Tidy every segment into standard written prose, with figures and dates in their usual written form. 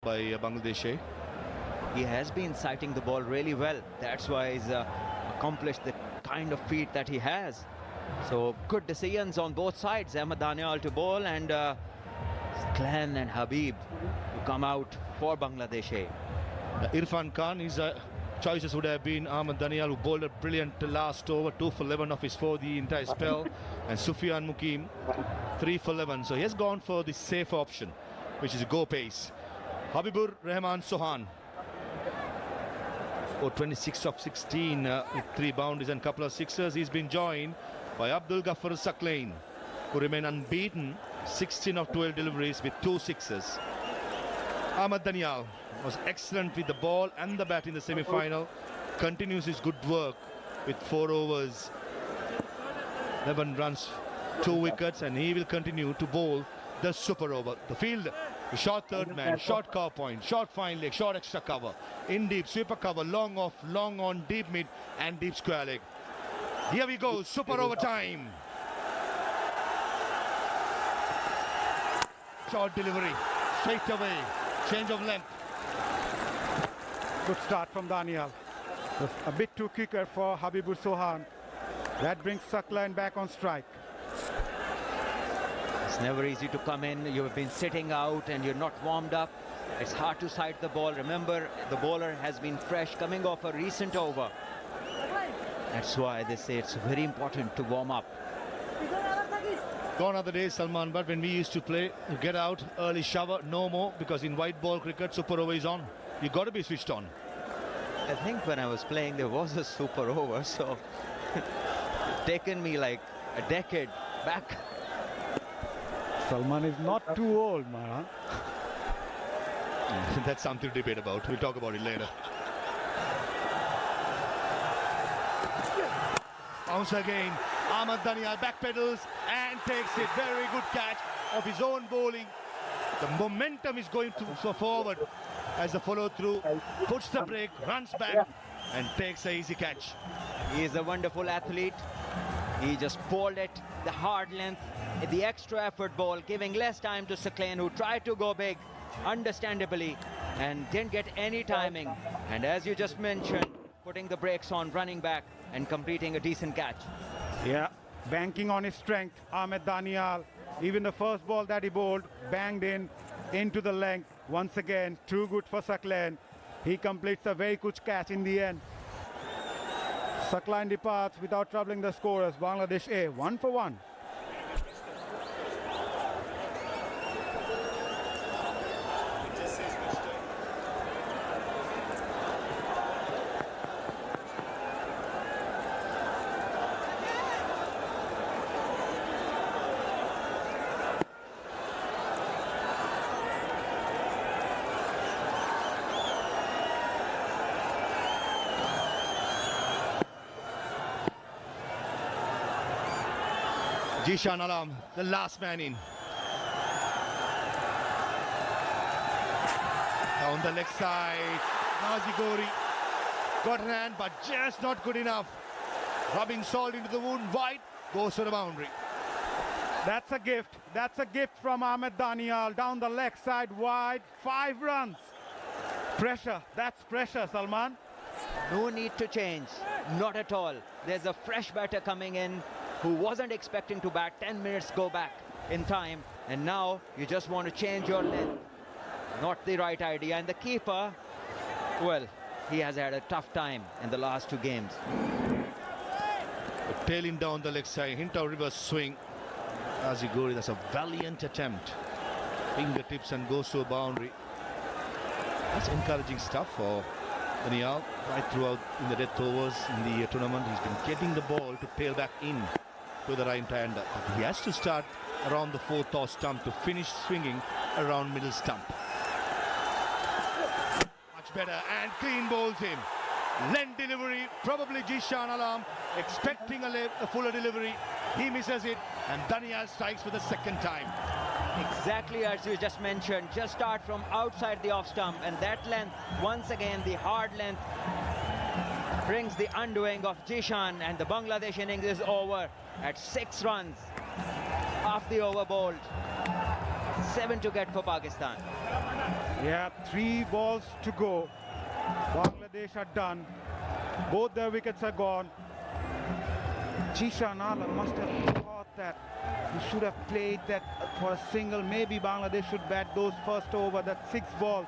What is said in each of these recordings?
by Bangladesh. He has been sighting the ball really well. That's why he's accomplished the kind of feat that he has. So good decisions on both sides. Ahmed Danial to bowl and Glenn and Habib to come out for Bangladesh. Irfan Khan, his choices would have been Ahmed Danial, who bowled a brilliant last over, 2 for 11 of his 4 the entire spell, and Sufyan Mukim, 3 for 11. So he has gone for the safe option, which is go pace. Habibur Rahman Sohan, 26 of 16 with 3 boundaries and a couple of sixers. He's been joined by Abdul Ghaffar Saklain, who remain unbeaten, 16 of 12 deliveries with 2 sixers. Ahmed Danial was excellent with the ball and the bat in the semi-final. Continues his good work with 4 overs, 11 runs, 2 wickets, and he will continue to bowl the super over. The field, the short third man, short cover point, short fine leg, short extra cover, in deep, sweeper cover, long off, long on, deep mid and deep square leg. Here we go, super over time. Short delivery, straight away, change of length. Good start from Danial. A bit too quicker for Habibur Sohan. That brings Saklain back on strike. It's never easy to come in. You've been sitting out and you're not warmed up. It's hard to sight the ball. Remember, the bowler has been fresh, coming off a recent over. That's why they say it's very important to warm up. Gone are the days, Salman, but when we used to play, you get out, early shower, no more, because in white ball cricket, super over is on. You got to be switched on. I think when I was playing, there was a super over, so it's taken me like a decade back. Salman is not too old, man. That's something to debate about. We'll talk about it later. Bounce again. Ahmed Danial backpedals and takes it. Very good catch of his own bowling. The momentum is going so forward as the follow through puts the break, runs back and takes an easy catch. He is a wonderful athlete. He just bowled it, the hard length, the extra effort ball, giving less time to Saklain, who tried to go big, understandably, and didn't get any timing. And as you just mentioned, putting the brakes on, running back and completing a decent catch. Yeah, banking on his strength, Ahmed Danial. Even the first ball that he bowled, banged into the length. Once again, too good for Saklain. He completes a very good catch in the end. Saklain departs without troubling the scorers. Bangladesh A, 1 for 1. Jishan Alam, the last man in. Down the leg side, Ghazi Gori got an hand, but just not good enough. Rubbing salt into the wound, wide, goes to the boundary. That's a gift. That's a gift from Ahmed Danial. Down the leg side, wide, 5 runs. Pressure, that's pressure, Salman. No need to change, not at all. There's a fresh batter coming in who wasn't expecting to bat. 10 minutes go back in time, and now you just want to change your length. Not the right idea. And the keeper, well, he has had a tough time in the last 2 games. Tailing down the leg side, hint of reverse swing. Ghazi Gori, that's a valiant attempt. Fingertips and goes to a boundary. That's encouraging stuff for Danial right throughout in the death overs in the tournament. He's been getting the ball to tail back in to the right hander. He has to start around the 4th off stump to finish swinging around middle stump. Much better, and clean bowls him. Length delivery, probably Jishan Alam expecting a fuller delivery. He misses it, and Danial strikes for the 2nd time. Exactly as you just mentioned, just start from outside the off stump, and that length, once again the hard length, brings the undoing of Jishan, and the Bangladesh innings is over at 6 runs. Half the over bowled, 7 to get for Pakistan. Yeah, 3 balls to go. Bangladesh are done. Both their wickets are gone. Jishan Alam must have thought that he should have played that for a single. Maybe Bangladesh should bat those first over. That 6 balls.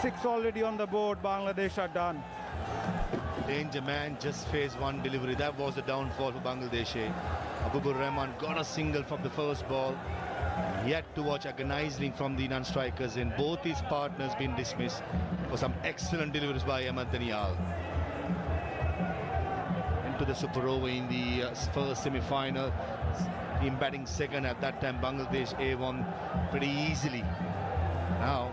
6 already on the board. Bangladesh are done. Danger man just faced one delivery. That was the downfall for Bangladesh. Abubur Rahman got a single from the first ball. Yet to watch agonizing from the non-strikers, and both his partners been dismissed for some excellent deliveries by Ahmed Danial. Into the super over in the first semi-final. Him batting second at that time. Bangladesh won pretty easily. Now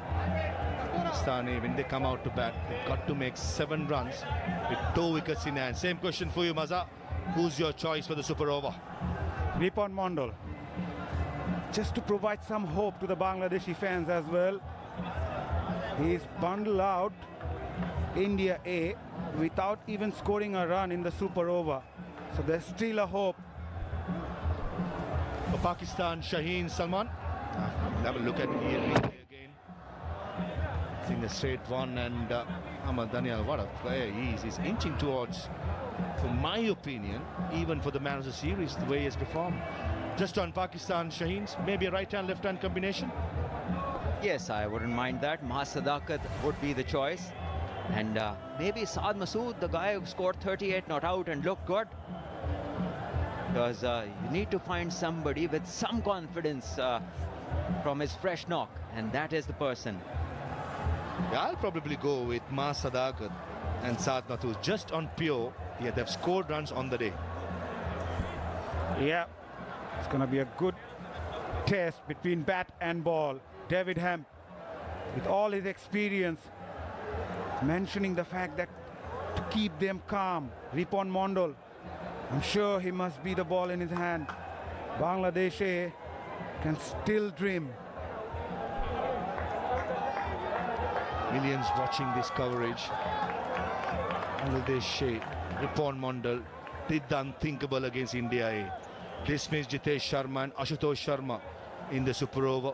Pakistani, when they come out to bat, they've got to make 7 runs with 2 wickets in hand. Same question for you, Maza. Who's your choice for the super over? Ripon Mondal. Just to provide some hope to the Bangladeshi fans as well. He's bundled out India A without even scoring a run in the super over. So there's still a hope. For Pakistan, Shaheen Salman. Have a look at here again. Seeing a straight one, and Ahmed Danial, what a player he is. He's inching towards, for my opinion, even for the man of the series, the way he has performed. Just on Pakistan, Shaheen's, maybe a right-hand, left-hand combination? Yes, I wouldn't mind that. Maha Sadakat would be the choice. And maybe Saad Masood, the guy who scored 38 not out and looked good. Because you need to find somebody with some confidence from his fresh knock. And that is the person. Yeah, I'll probably go with Maha Sadakat and Saad Masood. Just on pure, yeah, they've scored runs on the day. Yeah. It's going to be a good test between bat and ball. David Hemp, with all his experience, mentioning the fact that to keep them calm. Ripon Mondal, I'm sure he must be the ball in his hand. Bangladesh can still dream. Millions watching this coverage. Bangladesh, Ripon Mondal did the unthinkable against India A. Dismissed Jitesh Sharma and Ashutosh Sharma in the super over.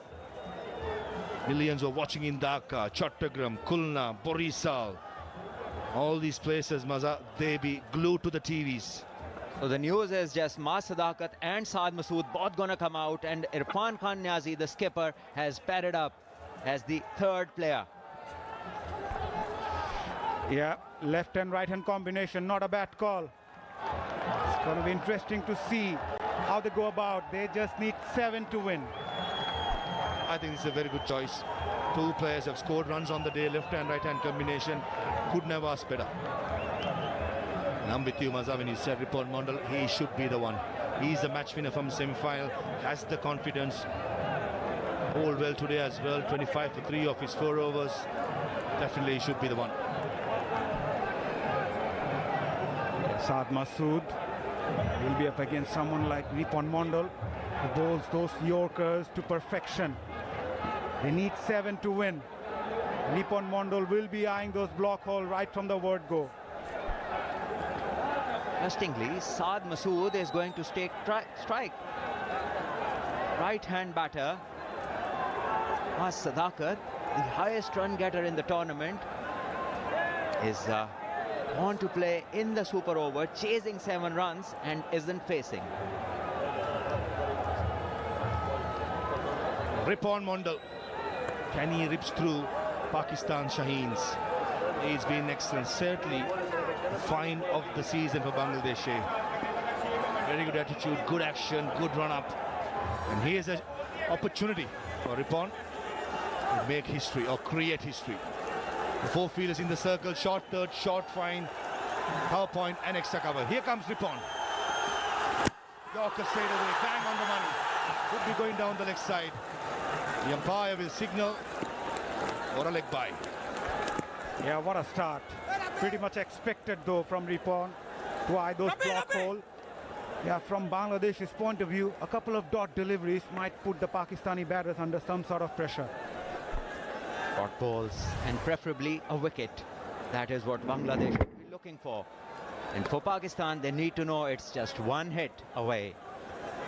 Millions were watching in Dhaka, Chattogram, Khulna, Borisal. All these places, Maza, they be glued to the TVs. So the news is just Maha Sadakat and Saad Masood both going to come out, and Irfan Khan Niazi, the skipper, has padded up as the 3rd player. Yeah, left and right hand combination, not a bad call. It's going to be interesting to see how they go about. They just need 7 to win. I think it's a very good choice. 2 players have scored runs on the day, left and right hand combination. Couldn't have asked better. And I'm with you, Maza, when you said Ripon Mondal, he should be the one. He's the match winner from semi-final, has the confidence. Bowled well today as well, 25 for 3 of his 4 overs. Definitely he should be the one. Saad Masood will be up against someone like Ripon Mondal, who bowls those Yorkers to perfection. They need 7 to win. Ripon Mondal will be eyeing those block hole right from the word go. Interestingly, Saad Masood is going to take strike. Right-hand batter. Maha Sadakat, the highest run getter in the tournament, is on to play in the super over, chasing 7 runs and isn't facing. Ripon Mondal, can he rips through Pakistan Shaheens? He's been excellent, certainly the find of the season for Bangladesh. Very good attitude, good action, good run up, and here's an opportunity for Ripon to make history or create history. The 4 fielders in the circle, short third, short fine, power point and extra cover. Here comes Ripon. Yorker straight away, bang on the money. Could be going down the leg side. The umpire will signal for a leg bye. Yeah, what a start. Pretty much expected though from Ripon to eye those block hole. Yeah, from Bangladesh's point of view, a couple of dot deliveries might put the Pakistani batters under some sort of pressure. Dot balls and preferably a wicket. That is what Bangladesh should be looking for. And for Pakistan, they need to know it's just 1 hit away.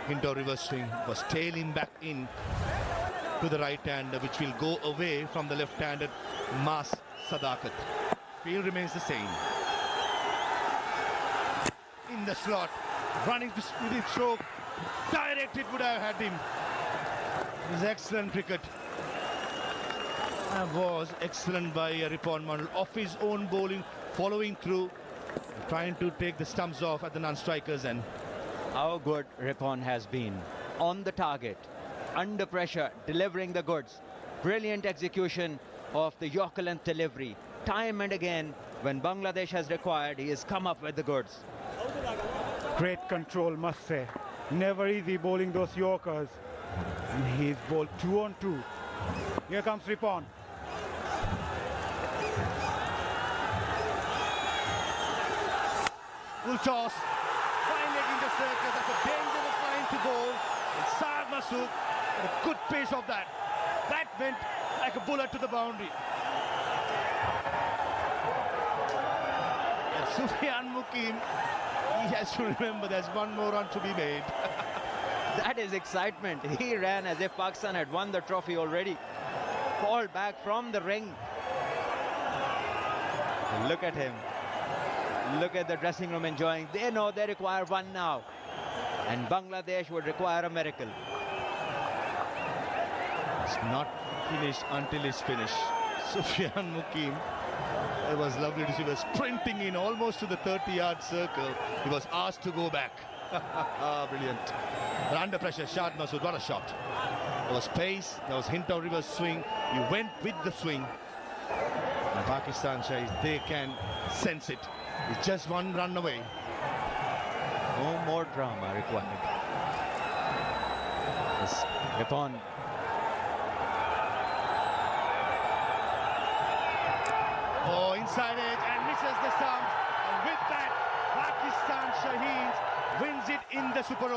Into reverse swing, was tailing back in. to the right hand, which will go away from the left-handed Mas Sadakat. Field remains the same. In the slot, running to speedy stroke, direct it would have had him. It's excellent cricket. Was excellent by Ripon Mandal, off his own bowling, following through, trying to take the stumps off at the non-strikers end. How good Ripon has been. On the target, under pressure, delivering the goods. Brilliant execution of the Yorker length delivery. Time and again, when Bangladesh has required, he has come up with the goods. Great control, must say. Never easy bowling those Yorkers. And he's bowled 2 on 2. Here comes Ripon. Full toss. Fine leg in the circle. That's a dangerous line to bowl. And Saad Masood, a good pace of that. That went like a bullet to the boundary. And Sufyan Mukim, he has to remember there's one more run to be made. That is excitement. He ran as if Pakistan had won the trophy already. Called back from the ring. Look at him. Look at the dressing room enjoying. They know they require one now. And Bangladesh would require a miracle. It's not finished until it's finished. Sufyan Mukim, it was lovely to see. He was sprinting in almost to the 30-yard circle. He was asked to go back. Brilliant. But under pressure, Shad Masood, what a shot. There was pace, there was hint of reverse swing. You went with the swing. And Pakistan Shahis, they can sense it. It's just one run away. No more drama required. Yes, Ripon. Oh, inside edge and misses the stump. And with that, Pakistan Shaheen wins it in the Super